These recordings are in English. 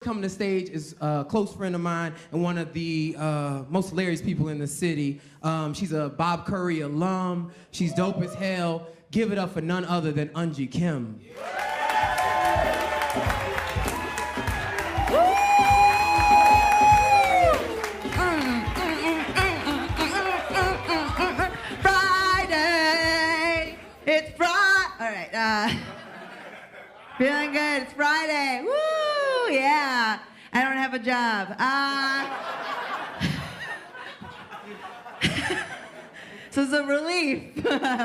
coming to stage is a close friend of mine and one of the most hilarious people in the city. She's a Bob Curry alum. She's dope as hell. Give it up for none other than Eunji Kim. Friday, it's Friday. All right, feeling good. It's Friday. Woo, yeah. I don't have a job. So it's a relief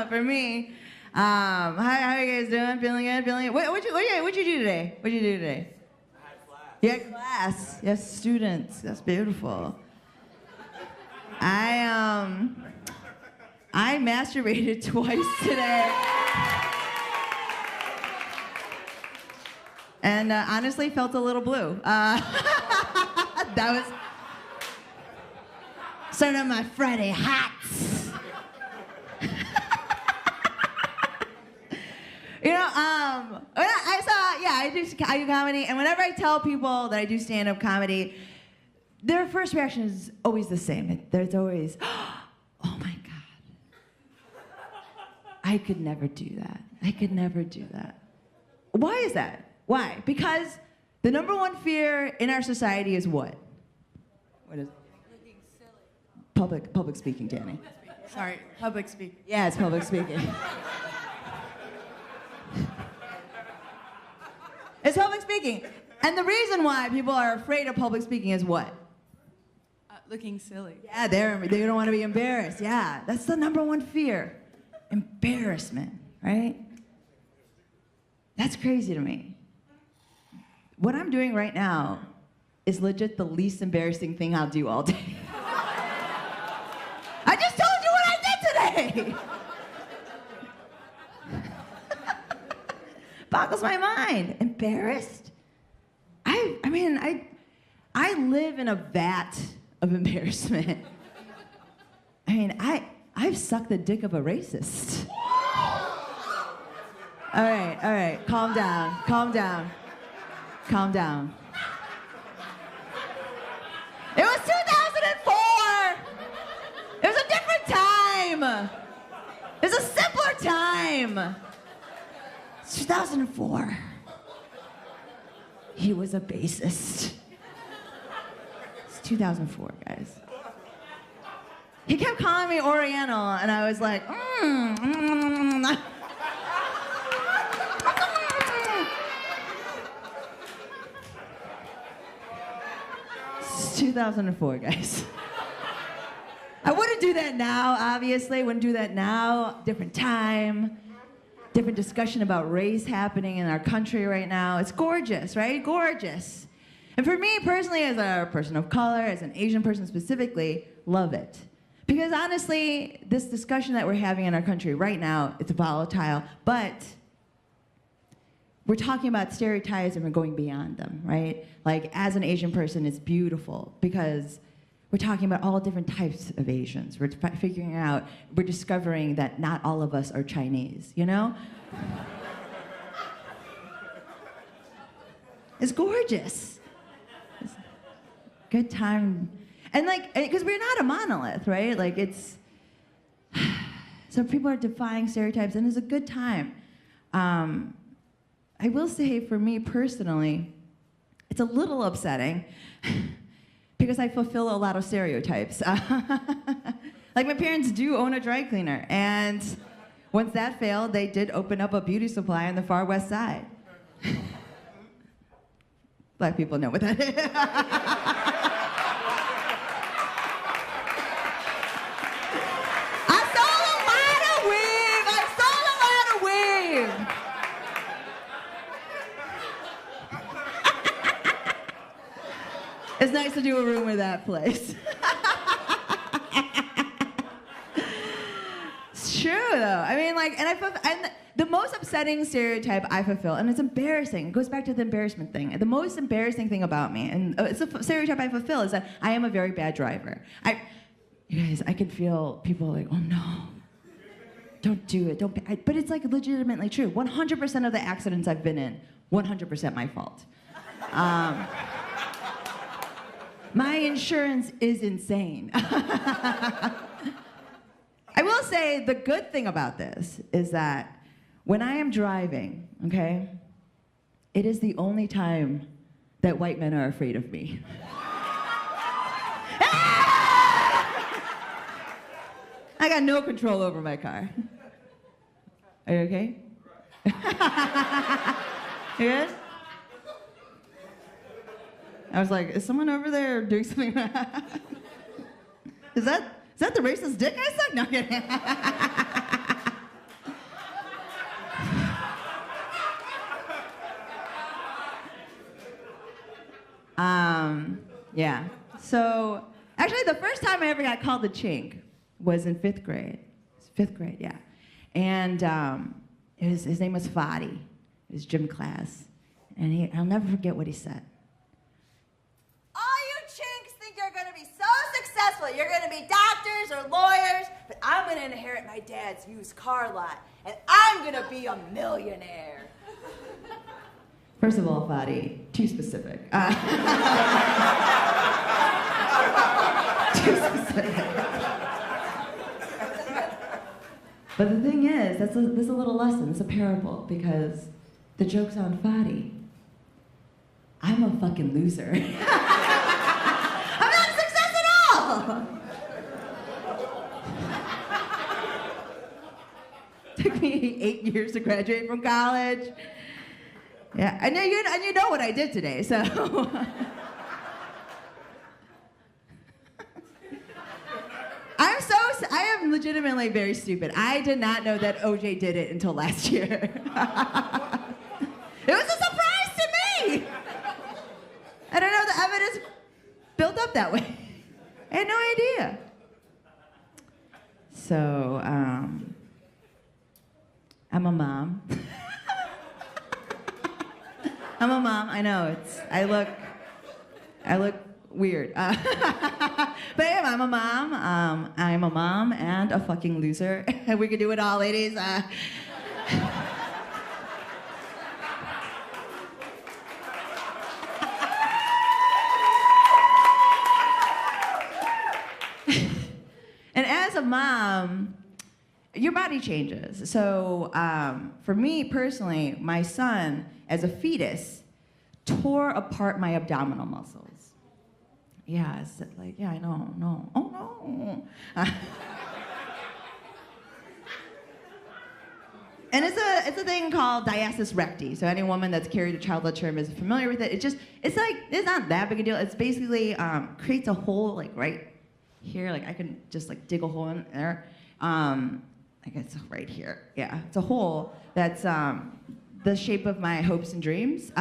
for me. How are you guys doing? Feeling good? Feeling good? What'd you do today? What'd you do today? I had class. You had class. Yes, students. That's beautiful. I masturbated twice today. And honestly felt a little blue. That was starting on my Friday hats. You know, when I do comedy, and whenever I tell people that I do stand-up comedy, their first reaction is always the same. It's always, oh my God, I could never do that. I could never do that. Why is that? Why? Because the number one fear in our society is what? What is it? Looking silly. Public speaking, Danny. Sorry, public speaking. Yeah, it's public speaking. It's public speaking. And the reason why people are afraid of public speaking is what? Looking silly. Yeah, they don't want to be embarrassed. Yeah, that's the number one fear. Embarrassment, right? That's crazy to me. What I'm doing right now is legit the least embarrassing thing I'll do all day. I just told you what I did today. Boggles my mind. Embarrassed? I live in a vat of embarrassment. I mean, I've sucked the dick of a racist. All right, calm down. It was 2004. It was a different time. It was a simpler time. It's 2004. He was a bassist. It's 2004, guys. He kept calling me Oriental, and I was like, It's 2004, guys. I wouldn't do that now, obviously. Wouldn't do that now. Different time. Different discussion about race happening in our country right now. It's gorgeous, right? Gorgeous. And for me personally, as a person of color, as an Asian person specifically, love it. Because honestly, this discussion that we're having in our country right now, it's volatile, but we're talking about stereotypes and we're going beyond them, right? Like, as an Asian person, it's beautiful because we're talking about all different types of Asians. We're figuring out, we're discovering that not all of us are Chinese, you know? It's gorgeous. It's a good time. And like, because we're not a monolith, right? Like it's, so people are defying stereotypes and it's a good time. I will say for me personally, it's a little upsetting because I fulfill a lot of stereotypes. Like my parents do own a dry cleaner, and once that failed, they did open up a beauty supply on the far west side. Black people know what that is. I sold a lot of weave. It's nice to do a rumor that place. It's true though. I mean, like, and the most upsetting stereotype I fulfill, and it's embarrassing. It goes back to the embarrassment thing. The most embarrassing thing about me, and it's a stereotype I fulfill, is that I am a very bad driver. You guys, I can feel people like, oh no, don't do it, but it's like legitimately true. 100% of the accidents I've been in, 100% my fault. My insurance is insane. I will say the good thing about this is that when I am driving, okay, it is the only time that white men are afraid of me. I got no control over my car. Are you okay? You good? I was like, is someone over there doing something? Is that the racist dick I suck? No, I'm kidding. Yeah. So, actually, the first time I ever got called a chink was in 5th grade. Fifth grade, yeah. And his name was Fadi. It was gym class. And I'll never forget what he said. All you chinks think you're going to be so successful. You're going to be doctors or lawyers, but I'm going to inherit my dad's used car lot, and I'm going to be a millionaire. First of all, Fadi, too specific. Too specific. But the thing is, this is a little lesson, it's a parable, because the joke's on Fadi. I'm a fucking loser. I'm not a success at all! Took me 8 years to graduate from college. Yeah, and you know what I did today, so. I am legitimately very stupid. I did not know that OJ did it until last year. It was a surprise to me! I don't know the evidence built up that way. I had no idea. So, I'm a mom. I'm a mom, I know, I look weird. But yeah, I'm a mom. I'm a mom and a fucking loser. We can do it all, ladies. And as a mom, your body changes. So for me personally, my son, as a fetus, tore apart my abdominal muscles. Yeah, it's like, yeah, I know, no. Oh, no. And it's a thing called diastasis recti. So any woman that's carried a childless term is familiar with it. It's not that big a deal. It's basically creates a hole like right here. Like I can just like dig a hole in there. I guess right here. Yeah, it's a hole that's the shape of my hopes and dreams.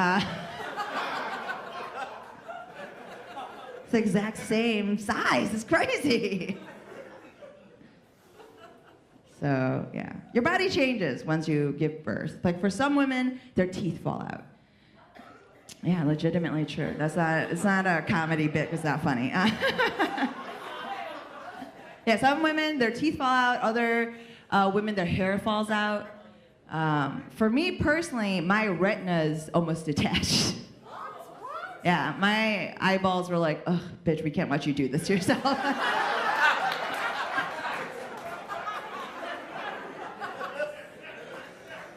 It's the exact same size. It's crazy. So, yeah. Your body changes once you give birth. Like for some women, their teeth fall out. Yeah, legitimately true. It's not a comedy bit, it's not funny. Yeah, some women, their teeth fall out. Other women, their hair falls out. For me personally, my retina's almost detached. Yeah, my eyeballs were like, ugh, bitch, we can't watch you do this to yourself.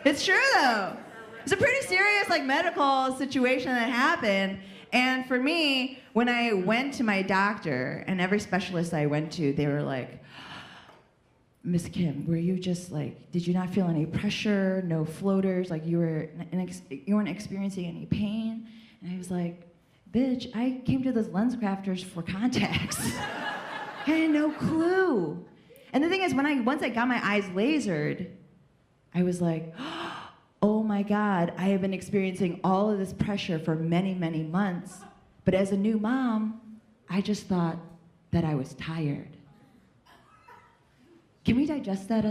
It's true though. It's a pretty serious like medical situation that happened. And for me, when I went to my doctor, and every specialist I went to, they were like, Miss Kim, were you just like, did you not feel any pressure, no floaters, like you weren't experiencing any pain? And I was like, bitch, I came to this lens crafters for contacts. I had no clue. And the thing is, once I got my eyes lasered, I was like, oh my God, I have been experiencing all of this pressure for many, many months. But as a new mom, I just thought that I was tired. Can we digest that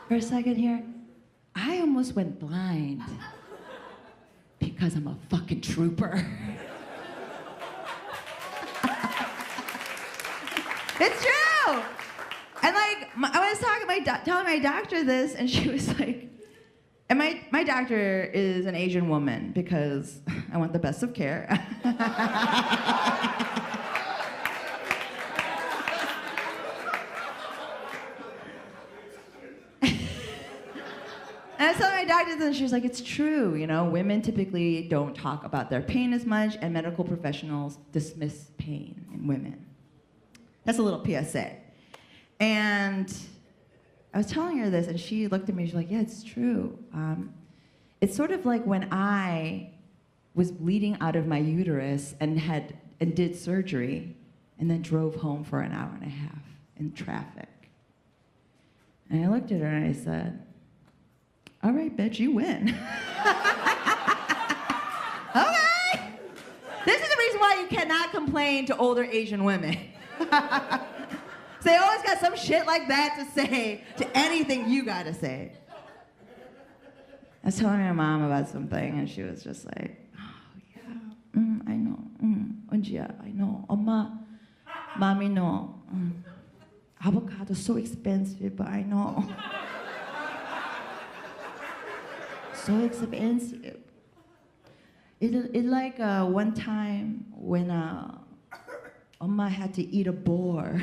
for a second here? I almost went blind because I'm a fucking trooper. It's true. And like, I was telling my doctor this, and she was like, and my doctor is an Asian woman because I want the best of care. And I was telling my doctor this, and she was like, it's true, you know, women typically don't talk about their pain as much, and medical professionals dismiss pain in women. That's a little PSA. And I was telling her this, and she looked at me, she's like, yeah, it's true. It's sort of like when I was bleeding out of my uterus and did surgery, and then drove home for an hour and a half in traffic. And I looked at her and I said, all right, bitch, you win. Okay. This is the reason why you cannot complain to older Asian women. So they always got some shit like that to say to anything you gotta say. I was telling my mom about something, and she was just like, oh, yeah, I know. Eunji, I know. Oma, mommy, no. Avocado's so expensive, but I know. So expensive. It like one time when Oma had to eat a boar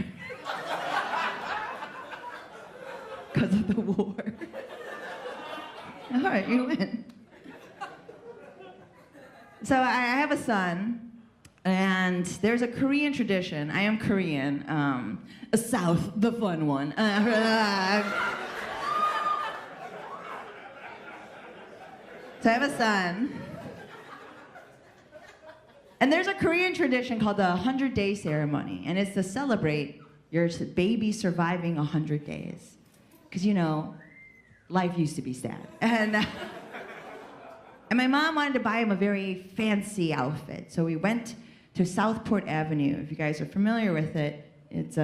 because of the war. All right, you win. So I have a son, and there's a Korean tradition. I am Korean, South, the fun one. So I have a son. And there's a Korean tradition called the 100-day ceremony, and it's to celebrate your baby surviving 100 days. Because, you know, life used to be sad. And my mom wanted to buy him a very fancy outfit. So we went to Southport Avenue. If you guys are familiar with it, it's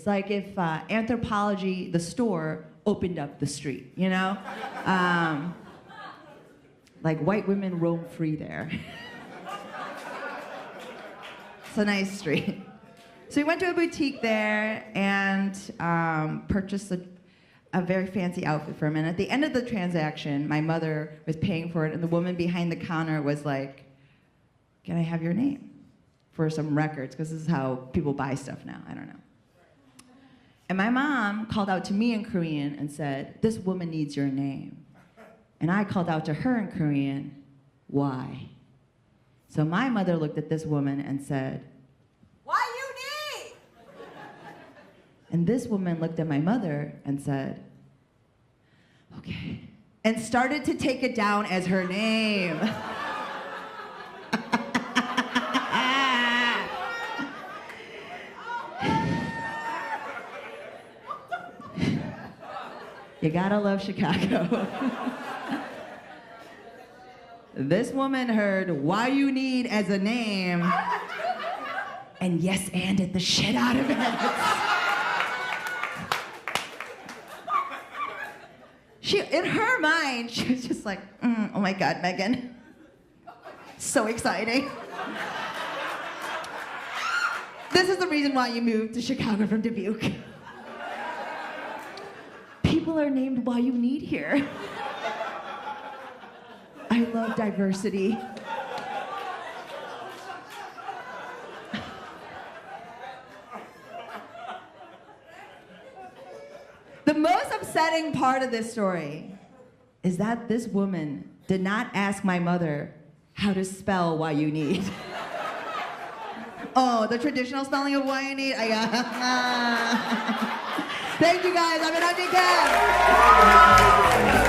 like if Anthropology, the store, opened up the street, you know? Like white women roam free there. It's a nice street. So we went to a boutique there and purchased a very fancy outfit for him. And at the end of the transaction, my mother was paying for it, and the woman behind the counter was like, can I have your name for some records? Because this is how people buy stuff now. I don't know. And my mom called out to me in Korean and said, this woman needs your name. And I called out to her in Korean, why? So my mother looked at this woman and said, why you need? And this woman looked at my mother and said, okay, and started to take it down as her name. You gotta love Chicago. This woman heard why you need as a name and yes-anded the shit out of it. In her mind, she was just like, oh my God, Megan. So exciting. This is the reason why you moved to Chicago from Dubuque. People are named why you need here. I love diversity. The most upsetting part of this story is that this woman did not ask my mother how to spell why you need. Oh, the traditional spelling of why you need? Thank you guys, I'm an Eunji Preach.